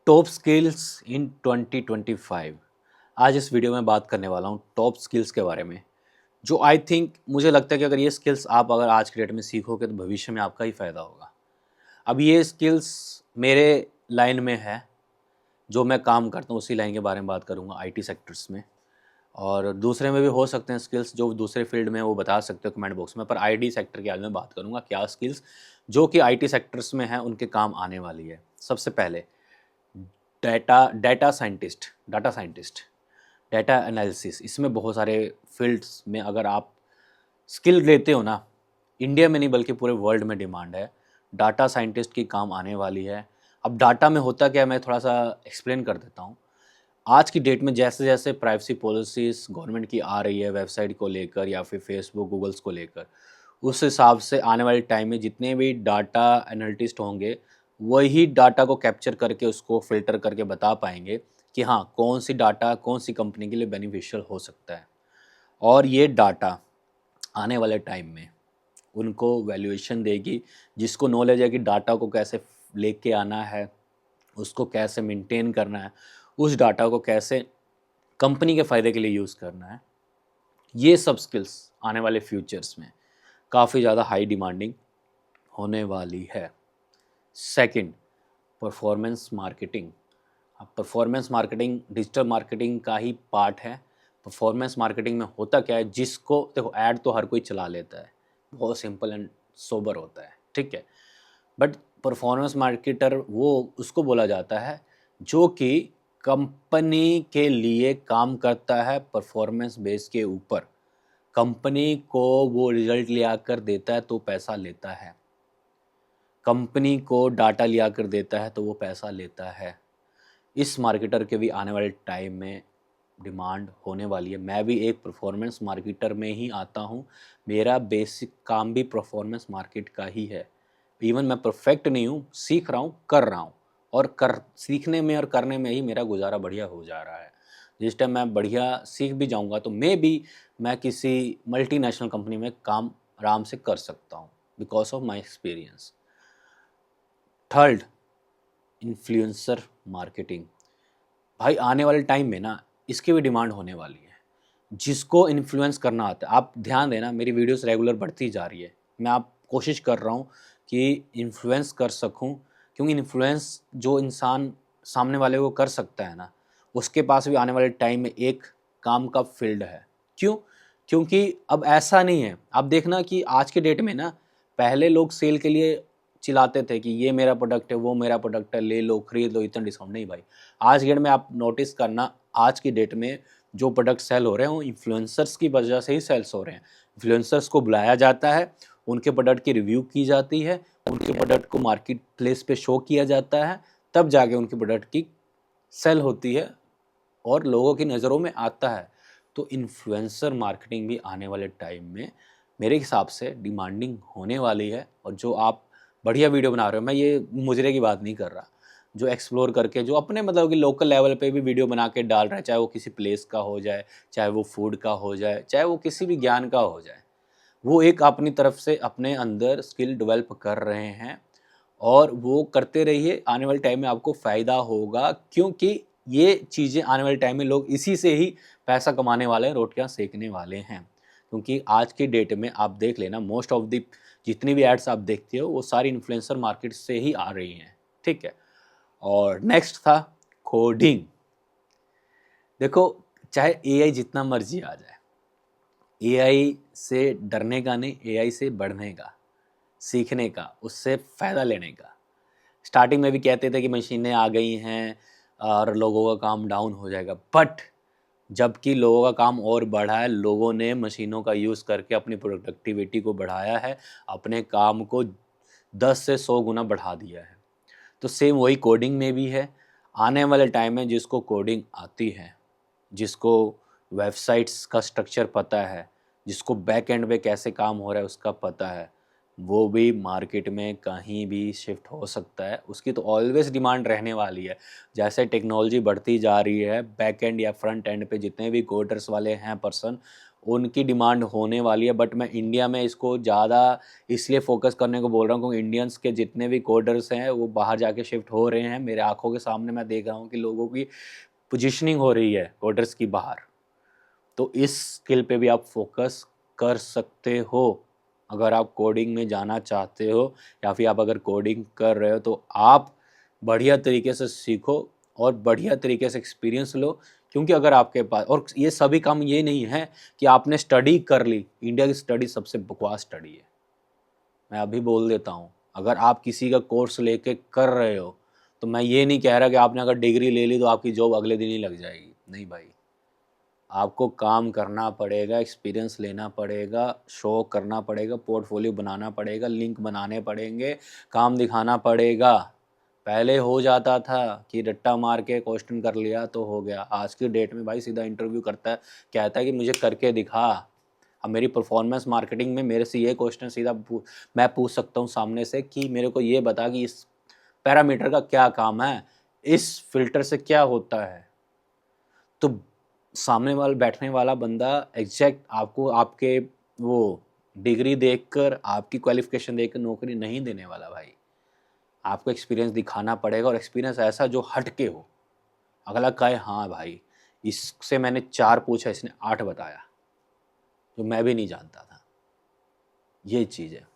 Top skills in 2025। आज इस video में बात करने वाला हूँ टॉप स्किल्स के बारे में, जो आई थिंक मुझे लगता है कि अगर ये स्किल्स आप अगर आज के डेट में सीखोगे तो भविष्य में आपका ही फ़ायदा होगा। अब ये स्किल्स मेरे लाइन में है, जो मैं काम करता हूँ उसी लाइन के बारे में बात करूँगा आईटी सेक्टर्स में। और दूसरे में भी हो सकते हैं स्किल्स जो दूसरे फील्ड में, वो बता सकते हो कमेंट बॉक्स में, पर आईटी सेक्टर की आज मैं बात करूँगा क्या स्किल्स जो कि आईटी सेक्टर्स में हैं उनके काम आने वाली है। सबसे पहले डाटा साइंटिस्ट, डाटा एनालिसिस, इसमें बहुत सारे फील्ड्स में अगर आप स्किल लेते हो ना, इंडिया में नहीं बल्कि पूरे वर्ल्ड में डिमांड है। डाटा साइंटिस्ट की काम आने वाली है। अब डाटा में होता क्या है, मैं थोड़ा सा एक्सप्लेन कर देता हूँ। आज की डेट में जैसे जैसे प्राइवेसी पॉलिसीज़ गवर्नमेंट की आ रही है वेबसाइट को लेकर या फिर फेसबुक गूगल्स को लेकर, उस हिसाब से आने वाले टाइम में जितने भी डाटा एनालिटिस्ट होंगे वही डाटा को कैप्चर करके उसको फ़िल्टर करके बता पाएंगे कि हाँ, कौन सी डाटा कौन सी कंपनी के लिए बेनिफिशियल हो सकता है। और ये डाटा आने वाले टाइम में उनको वैल्यूएशन देगी। जिसको नॉलेज है कि डाटा को कैसे लेके आना है, उसको कैसे मेंटेन करना है, उस डाटा को कैसे कंपनी के फ़ायदे के लिए यूज़ करना है, ये सब स्किल्स आने वाले फ्यूचर्स में काफ़ी ज़्यादा हाई डिमांडिंग होने वाली है। Second, performance marketing. अब परफॉर्मेंस मार्केटिंग डिजिटल मार्केटिंग का ही पार्ट है। परफॉर्मेंस मार्केटिंग में होता क्या है, जिसको देखो ऐड तो हर कोई चला लेता है, बहुत सिंपल एंड सोबर होता है, ठीक है। बट परफॉर्मेंस मार्केटर वो उसको बोला जाता है जो कि कंपनी के लिए काम करता है परफॉर्मेंस बेस के ऊपर। कंपनी को वो रिजल्ट लिया कर देता है तो पैसा लेता है, कंपनी को डाटा लिया कर देता है तो वो पैसा लेता है। इस मार्केटर के भी आने वाले टाइम में डिमांड होने वाली है। मैं भी एक परफॉर्मेंस मार्केटर में ही आता हूँ। मेरा बेसिक काम भी परफॉर्मेंस मार्केट का ही है। इवन मैं परफेक्ट नहीं हूँ, सीख रहा हूँ, कर रहा हूँ, और कर सीखने में और करने में ही मेरा गुजारा बढ़िया हो जा रहा है। जिस टाइम मैं बढ़िया सीख भी जाऊँगा तो मैं किसी मल्टीनेशनल कंपनी में काम आराम से कर सकता हूँ because of my experience. Third, influencer marketing. भाई आने वाले टाइम में ना इसकी भी डिमांड होने वाली है। जिसको इन्फ्लुएंस करना आता है, आप ध्यान देना मेरी वीडियोस रेगुलर बढ़ती जा रही है। मैं आप कोशिश कर रहा हूँ कि इन्फ्लुएंस कर सकूँ, क्योंकि इन्फ्लुएंस जो इंसान सामने वाले को कर सकता है ना, उसके पास भी आने वाले टाइम में एक काम का फील्ड है। क्यों? क्योंकि अब ऐसा नहीं है, आप देखना कि आज के डेट में ना, पहले लोग सेल के लिए चिल्लाते थे कि ये मेरा प्रोडक्ट है, वो मेरा प्रोडक्ट है, ले लो, खरीद लो, इतना डिस्काउंट। नहीं भाई, आज के डेट में आप नोटिस करना, आज की डेट में जो प्रोडक्ट सेल हो रहे हैं वो इन्फ्लुएंसर्स की वजह से ही सेल्स हो रहे हैं। इन्फ्लुएंसर्स को बुलाया जाता है, उनके प्रोडक्ट की रिव्यू की जाती है, उनके प्रोडक्ट को मार्केट प्लेस पे शो किया जाता है, तब जाके उनके प्रोडक्ट की सेल होती है और लोगों की नज़रों में आता है। तो इन्फ्लुएंसर मार्केटिंग भी आने वाले टाइम में मेरे हिसाब से डिमांडिंग होने वाली है। और जो आप बढ़िया वीडियो बना रहे हो, मैं ये मुजरे की बात नहीं कर रहा, जो एक्सप्लोर करके जो अपने मतलब कि लोकल लेवल पे भी वीडियो बना के डाल रहे हैं, चाहे वो किसी प्लेस का हो जाए, चाहे वो फूड का हो जाए, चाहे वो किसी भी ज्ञान का हो जाए, वो एक अपनी तरफ से अपने अंदर स्किल डेवलप कर रहे हैं। और वो करते रहिए, आने वाले टाइम में आपको फ़ायदा होगा, क्योंकि ये चीज़ें आने वाले टाइम में लोग इसी से ही पैसा कमाने वाले हैं, रोटियां सेकने वाले हैं। क्योंकि आज की डेट में आप देख लेना, मोस्ट ऑफ द जितनी भी एड्स आप देखते हो वो सारी इन्फ्लुएंसर मार्केट से ही आ रही हैं, ठीक है। और नेक्स्ट था कोडिंग। देखो, चाहे एआई जितना मर्जी आ जाए, एआई से डरने का नहीं, एआई से बढ़ने का, सीखने का, उससे फ़ायदा लेने का। स्टार्टिंग में भी कहते थे कि मशीनें आ गई हैं और लोगों का काम डाउन हो जाएगा, बट जबकि लोगों का काम और बढ़ा है, लोगों ने मशीनों का यूज़ करके अपनी प्रोडक्टिविटी को बढ़ाया है, अपने काम को 10 से 100 गुना बढ़ा दिया है। तो सेम वही कोडिंग में भी है। आने वाले टाइम में जिसको कोडिंग आती है, जिसको वेबसाइट्स का स्ट्रक्चर पता है, जिसको बैक एंड पे कैसे काम हो रहा है उसका पता है, वो भी मार्केट में कहीं भी शिफ्ट हो सकता है। उसकी तो ऑलवेज डिमांड रहने वाली है। जैसे टेक्नोलॉजी बढ़ती जा रही है, बैक एंड या फ्रंट एंड पे जितने भी कोडर्स वाले हैं पर्सन, उनकी डिमांड होने वाली है, बट मैं इंडिया में इसको ज़्यादा इसलिए फोकस करने को बोल रहा हूँ क्योंकि इंडियंस के जितने भी कोडर्स हैं वो बाहर जाके शिफ्ट हो रहे हैं। मेरे आंखों के सामने मैं देख रहा हूँ कि लोगों की पोजीशनिंग हो रही है कोडर्स की बाहर। तो इस स्किल पे भी आप फोकस कर सकते हो अगर आप कोडिंग में जाना चाहते हो, या फिर आप अगर कोडिंग कर रहे हो तो आप बढ़िया तरीके से सीखो और बढ़िया तरीके से एक्सपीरियंस लो। क्योंकि अगर आपके पास, और ये सभी काम ये नहीं है कि आपने स्टडी कर ली, इंडिया की स्टडी सबसे बकवास स्टडी है, मैं अभी बोल देता हूँ। अगर आप किसी का कोर्स लेके कर रहे हो तो मैं ये नहीं कह रहा कि आपने अगर डिग्री ले ली तो आपकी जॉब अगले दिन ही लग जाएगी, नहीं भाई। आपको काम करना पड़ेगा, एक्सपीरियंस लेना पड़ेगा, शो करना पड़ेगा, पोर्टफोलियो बनाना पड़ेगा, लिंक बनाने पड़ेंगे, काम दिखाना पड़ेगा। पहले हो जाता था कि रट्टा मार के क्वेश्चन कर लिया तो हो गया। आज की डेट में भाई सीधा इंटरव्यू करता है, कहता है कि मुझे करके दिखा। अब मेरी परफॉर्मेंस मार्केटिंग में मेरे से ये क्वेश्चन सीधा मैं पूछ सकता हूँ सामने से कि मेरे को ये बता कि इस पैरामीटर का क्या काम है, इस फिल्टर से क्या होता है। तो सामने वाला बैठने वाला बंदा एग्जैक्ट आपको आपके वो डिग्री देखकर, आपकी क्वालिफिकेशन देखकर नौकरी नहीं देने वाला भाई। आपको एक्सपीरियंस दिखाना पड़ेगा, और एक्सपीरियंस ऐसा जो हट के हो। अगला कहे हाँ भाई इससे मैंने 4 पूछा, इसने 8 बताया, जो मैं भी नहीं जानता था। ये चीज़ है।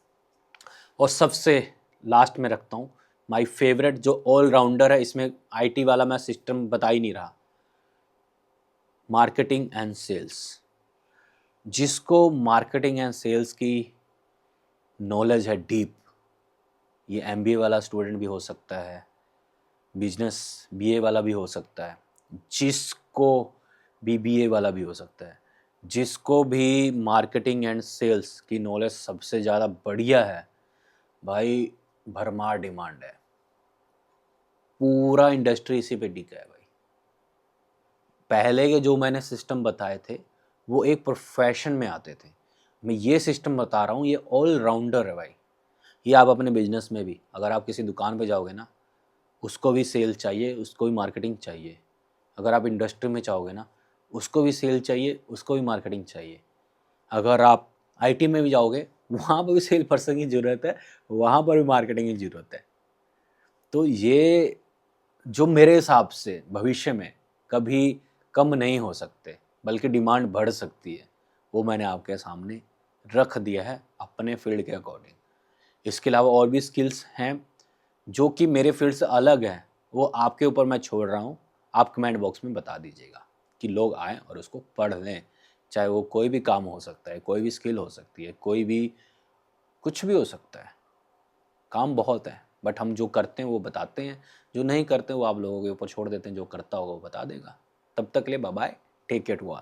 और सबसे लास्ट में रखता हूँ माय फेवरेट जो ऑलराउंडर है, इसमें आईटी वाला मैं सिस्टम बता ही नहीं रहा, मार्केटिंग एंड सेल्स। जिसको मार्केटिंग एंड सेल्स की नॉलेज है डीप, ये एमबीए वाला स्टूडेंट भी हो सकता है, बिजनेस बीए वाला भी हो सकता है, जिसको बीबीए वाला भी हो सकता है, जिसको भी मार्केटिंग एंड सेल्स की नॉलेज सबसे ज़्यादा बढ़िया है भाई, भरमार डिमांड है। पूरा इंडस्ट्री इसी पे टिका है भाई। पहले के जो मैंने सिस्टम बताए थे वो एक प्रोफेशन में आते थे, मैं ये सिस्टम बता रहा हूँ ये ऑलराउंडर है भाई। ये आप अपने बिजनेस में भी, अगर आप किसी दुकान पे जाओगे ना, उसको भी सेल चाहिए, उसको भी मार्केटिंग चाहिए। अगर आप इंडस्ट्री में चाहोगे ना, उसको भी सेल चाहिए, उसको भी मार्केटिंग चाहिए। अगर आप आईटी में भी जाओगे, वहाँ पर भी सेल पर्सन की ज़रूरत है, वहाँ पर भी मार्केटिंग की ज़रूरत है। तो ये जो मेरे हिसाब से भविष्य में कभी कम नहीं हो सकते, बल्कि डिमांड बढ़ सकती है, वो मैंने आपके सामने रख दिया है अपने फील्ड के अकॉर्डिंग। इसके अलावा और भी स्किल्स हैं जो कि मेरे फील्ड से अलग हैं, वो आपके ऊपर मैं छोड़ रहा हूँ। आप कमेंट बॉक्स में बता दीजिएगा कि लोग आएँ और उसको पढ़ लें। चाहे वो कोई भी काम हो सकता है, कोई भी स्किल हो सकती है, कोई भी कुछ भी हो सकता है। काम बहुत है, बट हम जो करते हैं वो बताते हैं, जो नहीं करते वो आप लोगों के ऊपर छोड़ देते हैं। जो करता होगा वो बता देगा। तब तक के लिए bye bye, take care to all.